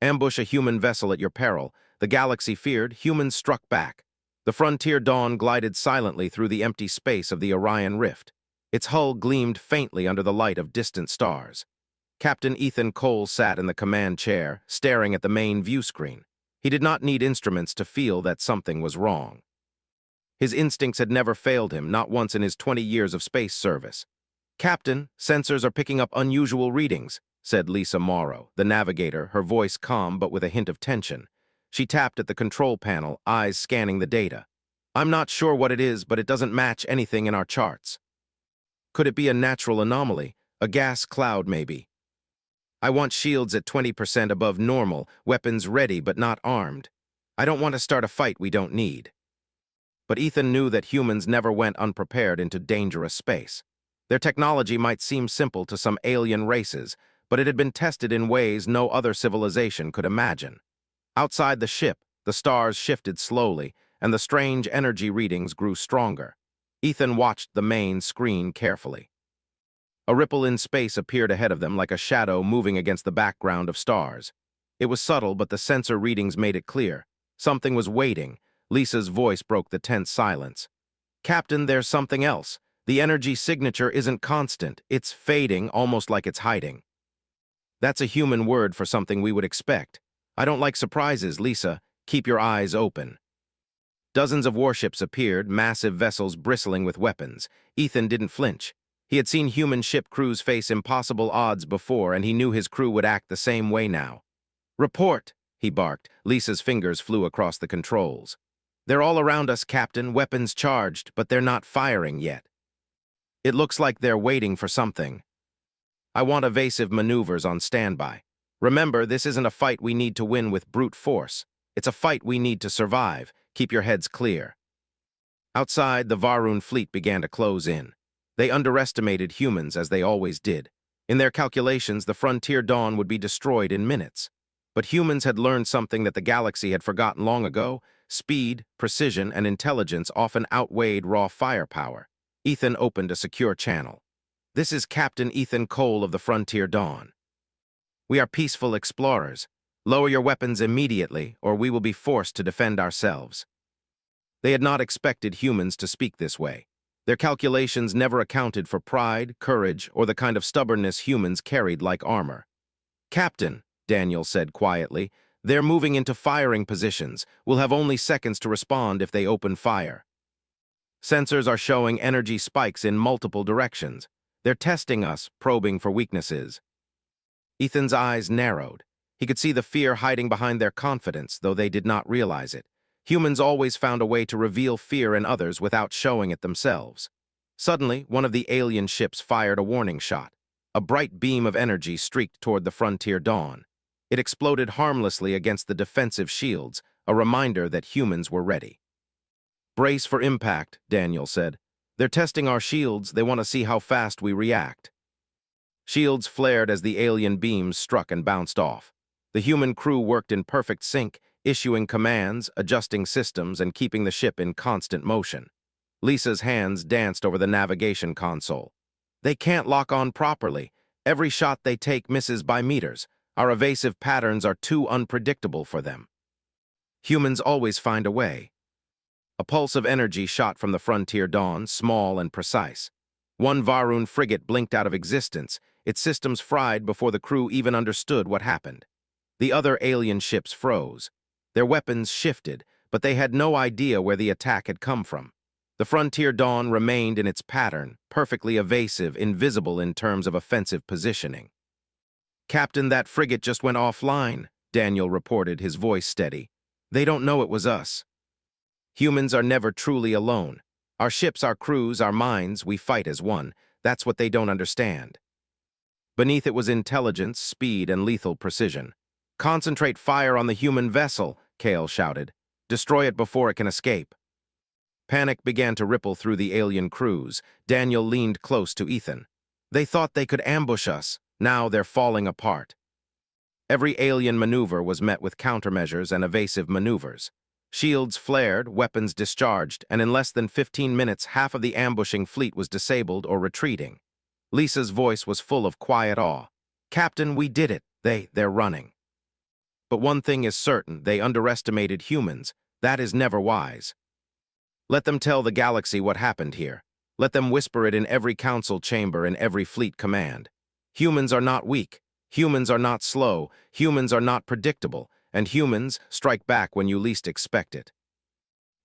Ambush a human vessel at your peril. The galaxy feared, humans struck back. The Frontier Dawn glided silently through the empty space of the Orion Rift. Its hull gleamed faintly under the light of distant stars. Captain Ethan Cole sat in the command chair, staring at the main view screen. He did not need instruments to feel that something was wrong. His instincts had never failed him, not once in his 20 years of space service. "Captain, sensors are picking up unusual readings," said Lisa Morrow, the navigator, her voice calm but with a hint of tension. She tapped at the control panel, eyes scanning the data. "I'm not sure what it is, but it doesn't match anything in our charts." "Could it be a natural anomaly? A gas cloud, maybe?" "I want shields at 20% above normal, weapons ready but not armed. I don't want to start a fight we don't need." But Ethan knew that humans never went unprepared into dangerous space. Their technology might seem simple to some alien races, but it had been tested in ways no other civilization could imagine. Outside the ship, the stars shifted slowly, and the strange energy readings grew stronger. Ethan watched the main screen carefully. A ripple in space appeared ahead of them like a shadow moving against the background of stars. It was subtle, but the sensor readings made it clear. Something was waiting. Lisa's voice broke the tense silence. "Captain, there's something else. The energy signature isn't constant. It's fading, almost like it's hiding." "That's a human word for something we would expect. I don't like surprises, Lisa. Keep your eyes open." Dozens of warships appeared, massive vessels bristling with weapons. Ethan didn't flinch. He had seen human ship crews face impossible odds before, and he knew his crew would act the same way now. "Report," he barked. Lisa's fingers flew across the controls. "They're all around us, Captain, weapons charged, but they're not firing yet. It looks like they're waiting for something. I want evasive maneuvers on standby. Remember, this isn't a fight we need to win with brute force. It's a fight we need to survive. Keep your heads clear." Outside, the Varun fleet began to close in. They underestimated humans, as they always did. In their calculations, the Frontier Dawn would be destroyed in minutes. But humans had learned something that the galaxy had forgotten long ago. Speed, precision, and intelligence often outweighed raw firepower. Ethan opened a secure channel. "This is Captain Ethan Cole of the Frontier Dawn. We are peaceful explorers. Lower your weapons immediately, or we will be forced to defend ourselves." They had not expected humans to speak this way. Their calculations never accounted for pride, courage, or the kind of stubbornness humans carried like armor. "Captain," Daniel said quietly, "they're moving into firing positions. We'll have only seconds to respond if they open fire. Sensors are showing energy spikes in multiple directions. They're testing us, probing for weaknesses." Ethan's eyes narrowed. He could see the fear hiding behind their confidence, though they did not realize it. Humans always found a way to reveal fear in others without showing it themselves. Suddenly, one of the alien ships fired a warning shot. A bright beam of energy streaked toward the Frontier Dawn. It exploded harmlessly against the defensive shields, a reminder that humans were ready. "Brace for impact," Daniel said. "They're testing our shields. They want to see how fast we react." Shields flared as the alien beams struck and bounced off. The human crew worked in perfect sync, issuing commands, adjusting systems, and keeping the ship in constant motion. Lisa's hands danced over the navigation console. "They can't lock on properly. Every shot they take misses by meters. Our evasive patterns are too unpredictable for them." "Humans always find a way." A pulse of energy shot from the Frontier Dawn, small and precise. One Varun frigate blinked out of existence, its systems fried before the crew even understood what happened. The other alien ships froze. Their weapons shifted, but they had no idea where the attack had come from. The Frontier Dawn remained in its pattern, perfectly evasive, invisible in terms of offensive positioning. "Captain, that frigate just went offline," Daniel reported, his voice steady. "They don't know it was us." Humans are never truly alone. Our ships, our crews, our minds, we fight as one. That's what they don't understand. Beneath it was intelligence, speed, and lethal precision. "Concentrate fire on the human vessel," Kale shouted. "Destroy it before it can escape." Panic began to ripple through the alien crews. Daniel leaned close to Ethan. "They thought they could ambush us. Now they're falling apart." Every alien maneuver was met with countermeasures and evasive maneuvers. Shields flared, weapons discharged, and in less than 15 minutes, half of the ambushing fleet was disabled or retreating. Lisa's voice was full of quiet awe. "Captain, we did it. They're running." But one thing is certain, they underestimated humans. That is never wise. Let them tell the galaxy what happened here. Let them whisper it in every council chamber and every fleet command. Humans are not weak. Humans are not slow. Humans are not predictable. And humans strike back when you least expect it.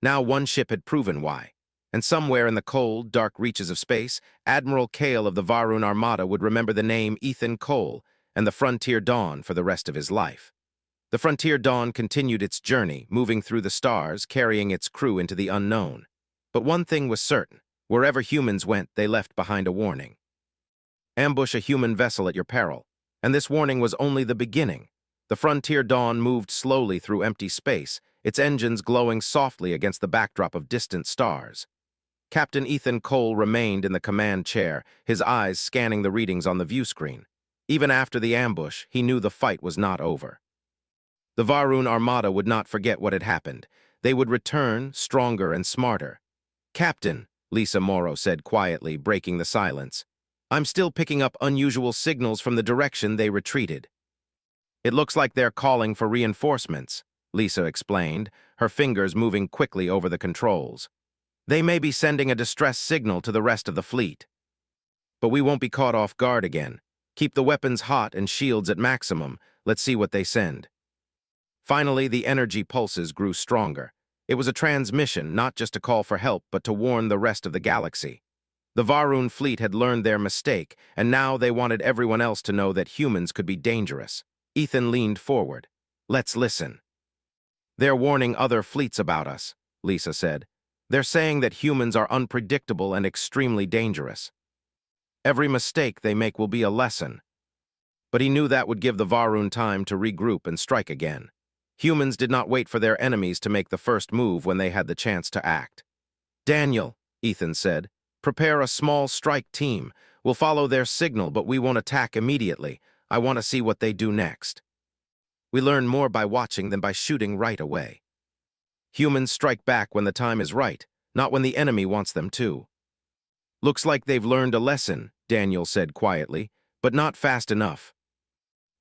Now one ship had proven why. And somewhere in the cold, dark reaches of space, Admiral Kale of the Varun Armada would remember the name Ethan Cole and the Frontier Dawn for the rest of his life. The Frontier Dawn continued its journey, moving through the stars, carrying its crew into the unknown. But one thing was certain. Wherever humans went, they left behind a warning. Ambush a human vessel at your peril. And this warning was only the beginning. The Frontier Dawn moved slowly through empty space, its engines glowing softly against the backdrop of distant stars. Captain Ethan Cole remained in the command chair, his eyes scanning the readings on the view screen. Even after the ambush, he knew the fight was not over. The Varun Armada would not forget what had happened. They would return, stronger and smarter. "Captain," Lisa Morrow said quietly, breaking the silence, "I'm still picking up unusual signals from the direction they retreated." "It looks like they're calling for reinforcements," Lisa explained, her fingers moving quickly over the controls. "They may be sending a distress signal to the rest of the fleet. But we won't be caught off guard again. Keep the weapons hot and shields at maximum. Let's see what they send." Finally, the energy pulses grew stronger. It was a transmission, not just a call for help, but to warn the rest of the galaxy. The Varun fleet had learned their mistake, and now they wanted everyone else to know that humans could be dangerous. Ethan leaned forward. "Let's listen." "They're warning other fleets about us," Lisa said. "They're saying that humans are unpredictable and extremely dangerous. Every mistake they make will be a lesson." But he knew that would give the Varun time to regroup and strike again. Humans did not wait for their enemies to make the first move when they had the chance to act. "Daniel," Ethan said, "prepare a small strike team. We'll follow their signal, but we won't attack immediately. I want to see what they do next." We learn more by watching than by shooting right away. Humans strike back when the time is right, not when the enemy wants them to. "Looks like they've learned a lesson," Daniel said quietly, "but not fast enough."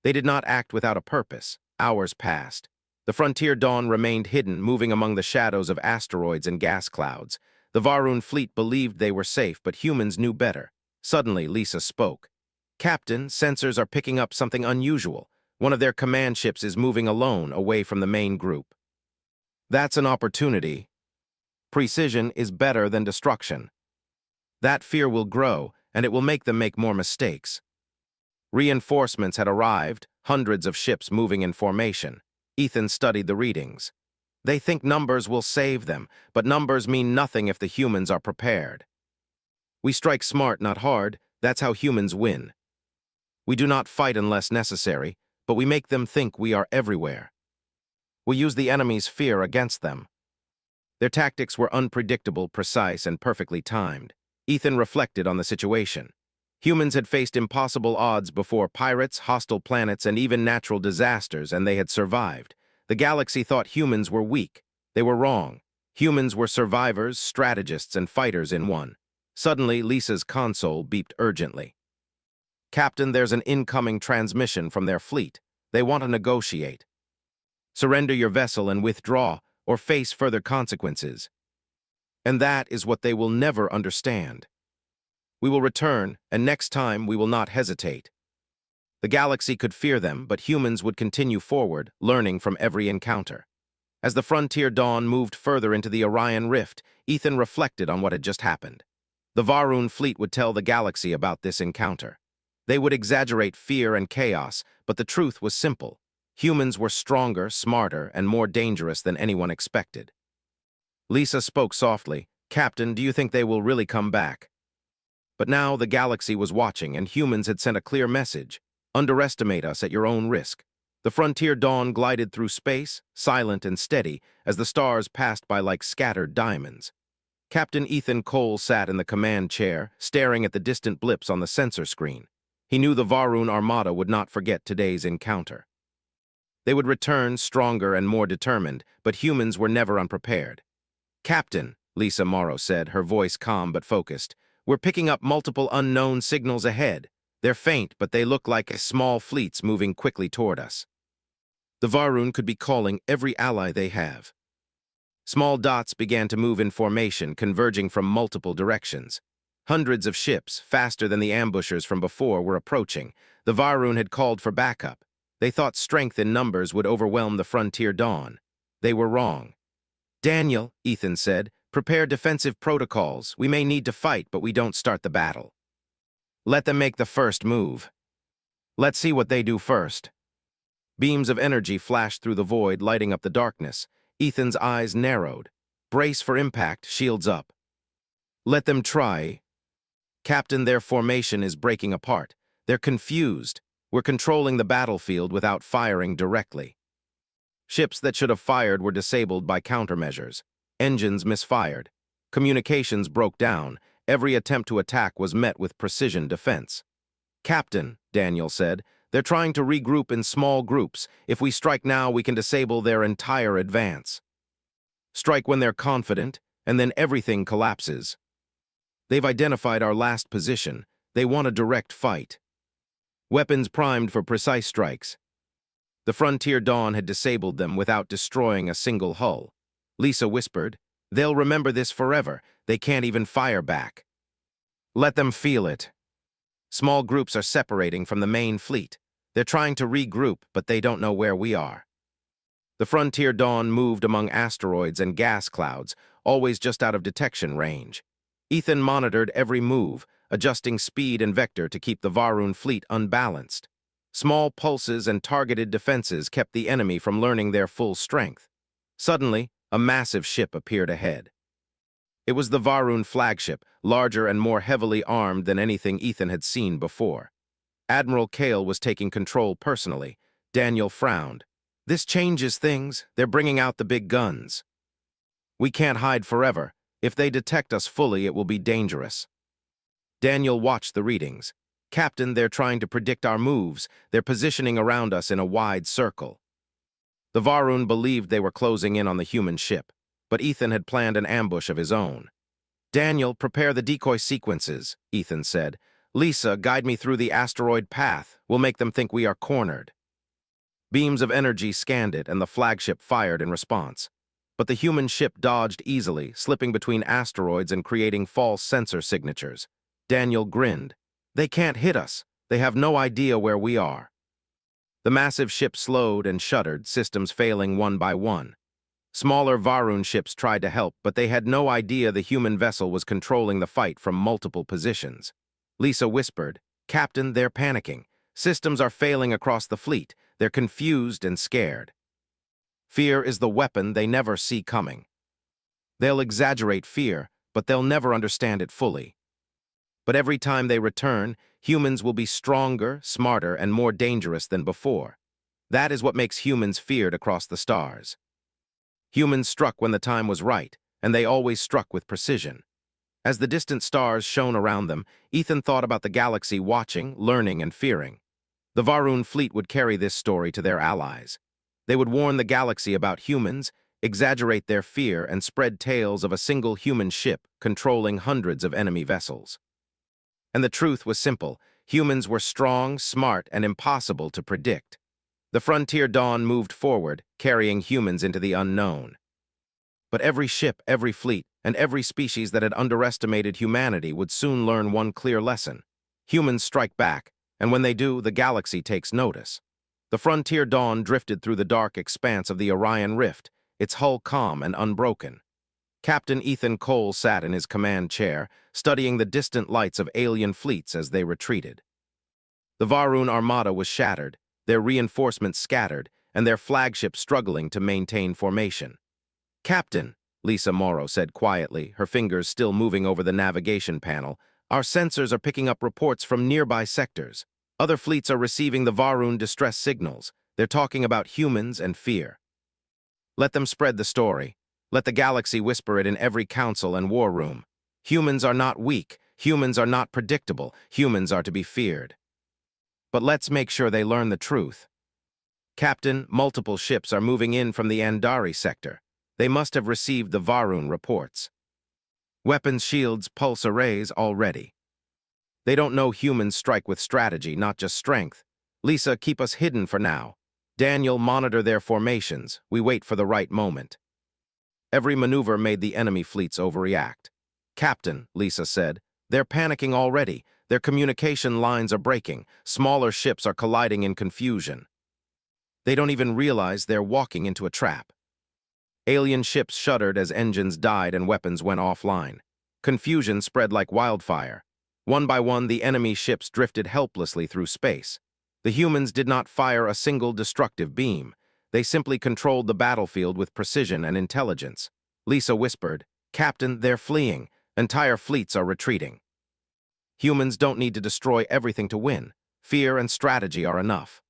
They did not act without a purpose. Hours passed. The Frontier Dawn remained hidden, moving among the shadows of asteroids and gas clouds. The Varun fleet believed they were safe, but humans knew better. Suddenly, Lisa spoke. "Captain, sensors are picking up something unusual. One of their command ships is moving alone, away from the main group." "That's an opportunity. Precision is better than destruction. That fear will grow, and it will make them make more mistakes." Reinforcements had arrived, hundreds of ships moving in formation. Ethan studied the readings. "They think numbers will save them, but numbers mean nothing if the humans are prepared. We strike smart, not hard. That's how humans win. We do not fight unless necessary, but we make them think we are everywhere. We use the enemy's fear against them." Their tactics were unpredictable, precise, and perfectly timed. Ethan reflected on the situation. Humans had faced impossible odds before: pirates, hostile planets, and even natural disasters, and they had survived. The galaxy thought humans were weak. They were wrong. Humans were survivors, strategists, and fighters in one. Suddenly, Lisa's console beeped urgently. "Captain, there's an incoming transmission from their fleet. They want to negotiate. Surrender your vessel and withdraw, or face further consequences. And that is what they will never understand. We will return, and next time we will not hesitate." The galaxy could fear them, but humans would continue forward, learning from every encounter. As the Frontier Dawn moved further into the Orion Rift, Ethan reflected on what had just happened. The Varun fleet would tell the galaxy about this encounter. They would exaggerate fear and chaos, but the truth was simple. Humans were stronger, smarter, and more dangerous than anyone expected. Lisa spoke softly. "Captain, do you think they will really come back?" But now the galaxy was watching, and humans had sent a clear message. Underestimate us at your own risk. The Frontier Dawn glided through space, silent and steady, as the stars passed by like scattered diamonds. Captain Ethan Cole sat in the command chair, staring at the distant blips on the sensor screen. He knew the Varun Armada would not forget today's encounter. They would return stronger and more determined, but humans were never unprepared. "Captain," Lisa Morrow said, her voice calm but focused, "we're picking up multiple unknown signals ahead. They're faint, but they look like small fleets moving quickly toward us." The Varun could be calling every ally they have. Small dots began to move in formation, converging from multiple directions. Hundreds of ships, faster than the ambushers from before, were approaching. The Varun had called for backup. They thought strength in numbers would overwhelm the Frontier Dawn. They were wrong. "Daniel," Ethan said, "prepare defensive protocols. We may need to fight, but we don't start the battle. Let them make the first move. Let's see what they do first." Beams of energy flashed through the void, lighting up the darkness. Ethan's eyes narrowed. "Brace for impact, shields up." "Let them try." "Captain, their formation is breaking apart. They're confused. We're controlling the battlefield without firing directly." Ships that should have fired were disabled by countermeasures. Engines misfired. Communications broke down. Every attempt to attack was met with precision defense. "Captain," Daniel said, "they're trying to regroup in small groups. If we strike now, we can disable their entire advance. Strike when they're confident, and then everything collapses. They've identified our last position. They want a direct fight. Weapons primed for precise strikes." The Frontier Dawn had disabled them without destroying a single hull. Lisa whispered, "They'll remember this forever. They can't even fire back." "Let them feel it." Small groups are separating from the main fleet. They're trying to regroup, but they don't know where we are. The Frontier Dawn moved among asteroids and gas clouds, always just out of detection range. Ethan monitored every move, adjusting speed and vector to keep the Varun fleet unbalanced. Small pulses and targeted defenses kept the enemy from learning their full strength. Suddenly, a massive ship appeared ahead. It was the Varun flagship, larger and more heavily armed than anything Ethan had seen before. Admiral Kale was taking control personally. Daniel frowned. "This changes things. They're bringing out the big guns. We can't hide forever. If they detect us fully, it will be dangerous." Daniel watched the readings. "Captain, they're trying to predict our moves. They're positioning around us in a wide circle." The Varun believed they were closing in on the human ship, but Ethan had planned an ambush of his own. "Daniel, prepare the decoy sequences," Ethan said. "Lisa, guide me through the asteroid path. We'll make them think we are cornered." Beams of energy scanned it, and the flagship fired in response. But the human ship dodged easily, slipping between asteroids and creating false sensor signatures. Daniel grinned. "They can't hit us. They have no idea where we are." The massive ship slowed and shuddered, systems failing one by one. Smaller Varun ships tried to help, but they had no idea the human vessel was controlling the fight from multiple positions. Lisa whispered, "Captain, they're panicking. Systems are failing across the fleet. They're confused and scared." Fear is the weapon they never see coming. They'll exaggerate fear, but they'll never understand it fully. But every time they return, humans will be stronger, smarter, and more dangerous than before. That is what makes humans feared across the stars. Humans struck when the time was right, and they always struck with precision. As the distant stars shone around them, Ethan thought about the galaxy watching, learning, and fearing. The Varun fleet would carry this story to their allies. They would warn the galaxy about humans, exaggerate their fear, and spread tales of a single human ship controlling hundreds of enemy vessels. And the truth was simple. Humans were strong, smart, and impossible to predict. The Frontier Dawn moved forward, carrying humans into the unknown. But every ship, every fleet, and every species that had underestimated humanity would soon learn one clear lesson. Humans strike back, and when they do, the galaxy takes notice. The Frontier Dawn drifted through the dark expanse of the Orion Rift, its hull calm and unbroken. Captain Ethan Cole sat in his command chair, studying the distant lights of alien fleets as they retreated. The Varun armada was shattered, their reinforcements scattered, and their flagship struggling to maintain formation. "Captain," Lisa Morrow said quietly, her fingers still moving over the navigation panel, "our sensors are picking up reports from nearby sectors. Other fleets are receiving the Varun distress signals. They're talking about humans and fear. Let them spread the story. Let the galaxy whisper it in every council and war room. Humans are not weak. Humans are not predictable. Humans are to be feared. But let's make sure they learn the truth. Captain, multiple ships are moving in from the Andari sector. They must have received the Varun reports. Weapons, shields, pulse arrays already. They don't know humans strike with strategy, not just strength. Lisa, keep us hidden for now. Daniel, monitor their formations. We wait for the right moment. Every maneuver made the enemy fleets overreact. Captain, Lisa said, they're panicking already. Their communication lines are breaking. Smaller ships are colliding in confusion. They don't even realize they're walking into a trap. Alien ships shuddered as engines died and weapons went offline. Confusion spread like wildfire. One by one, the enemy ships drifted helplessly through space. The humans did not fire a single destructive beam. They simply controlled the battlefield with precision and intelligence. Lisa whispered, "Captain, they're fleeing. Entire fleets are retreating." Humans don't need to destroy everything to win. Fear and strategy are enough.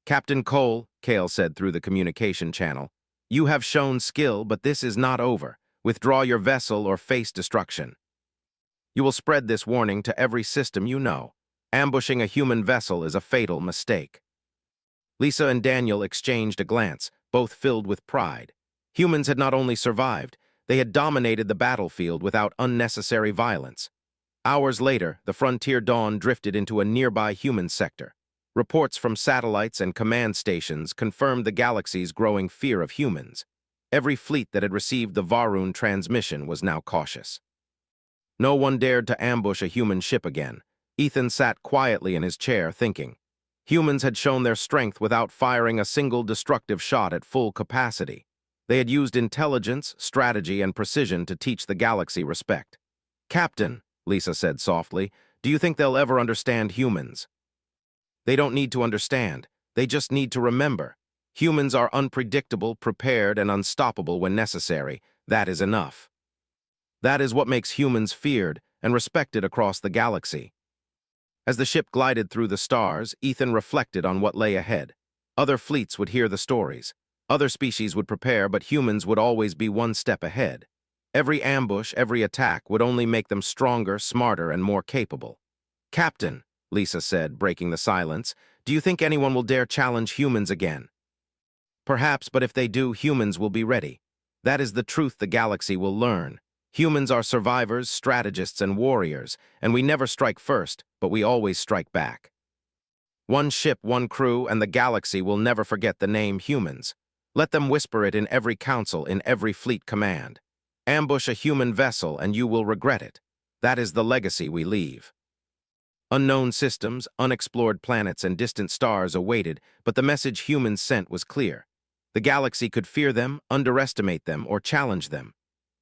"Captain Cole," Cale said through the communication channel, "you have shown skill, but this is not over. Withdraw your vessel or face destruction. You will spread this warning to every system you know. Ambushing a human vessel is a fatal mistake." Lisa and Daniel exchanged a glance, both filled with pride. Humans had not only survived, they had dominated the battlefield without unnecessary violence. Hours later, the Frontier Dawn drifted into a nearby human sector. Reports from satellites and command stations confirmed the galaxy's growing fear of humans. Every fleet that had received the Varun transmission was now cautious. No one dared to ambush a human ship again. Ethan sat quietly in his chair, thinking. Humans had shown their strength without firing a single destructive shot at full capacity. They had used intelligence, strategy, and precision to teach the galaxy respect. "Captain," Lisa said softly, "do you think they'll ever understand humans?" "They don't need to understand. They just need to remember. Humans are unpredictable, prepared, and unstoppable when necessary. That is enough. That is what makes humans feared and respected across the galaxy." As the ship glided through the stars, Ethan reflected on what lay ahead. Other fleets would hear the stories. Other species would prepare, but humans would always be one step ahead. Every ambush, every attack would only make them stronger, smarter, and more capable. "Captain," Lisa said, breaking the silence, "do you think anyone will dare challenge humans again?" "Perhaps, but if they do, humans will be ready. That is the truth the galaxy will learn. Humans are survivors, strategists, and warriors, and we never strike first, but we always strike back. One ship, one crew, and the galaxy will never forget the name humans. Let them whisper it in every council, in every fleet command. Ambush a human vessel, and you will regret it. That is the legacy we leave." Unknown systems, unexplored planets, and distant stars awaited, but the message humans sent was clear. The galaxy could fear them, underestimate them, or challenge them.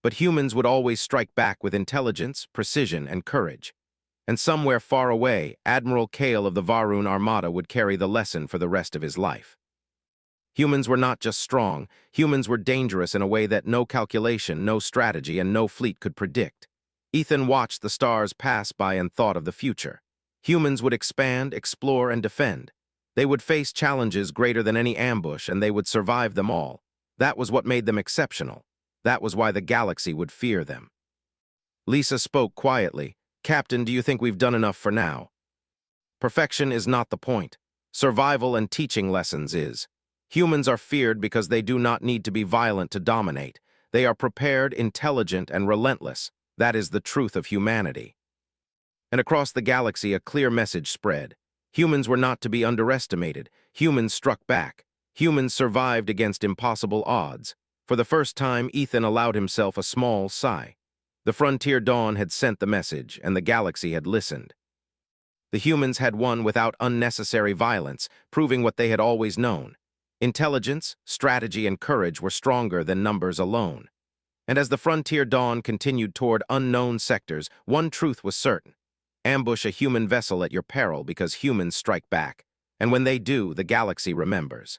But humans would always strike back with intelligence, precision, and courage. And somewhere far away, Admiral Cale of the Varun Armada would carry the lesson for the rest of his life. Humans were not just strong, humans were dangerous in a way that no calculation, no strategy, and no fleet could predict. Ethan watched the stars pass by and thought of the future. Humans would expand, explore, and defend. They would face challenges greater than any ambush, and they would survive them all. That was what made them exceptional. That was why the galaxy would fear them. Lisa spoke quietly. "Captain, do you think we've done enough for now?" "Perfection is not the point. Survival and teaching lessons is. Humans are feared because they do not need to be violent to dominate. They are prepared, intelligent, and relentless. That is the truth of humanity." And across the galaxy, a clear message spread. Humans were not to be underestimated. Humans struck back. Humans survived against impossible odds. For the first time, Ethan allowed himself a small sigh. The Frontier Dawn had sent the message, and the galaxy had listened. The humans had won without unnecessary violence, proving what they had always known. Intelligence, strategy, and courage were stronger than numbers alone. And as the Frontier Dawn continued toward unknown sectors, one truth was certain. Ambush a human vessel at your peril because humans strike back. And when they do, the galaxy remembers.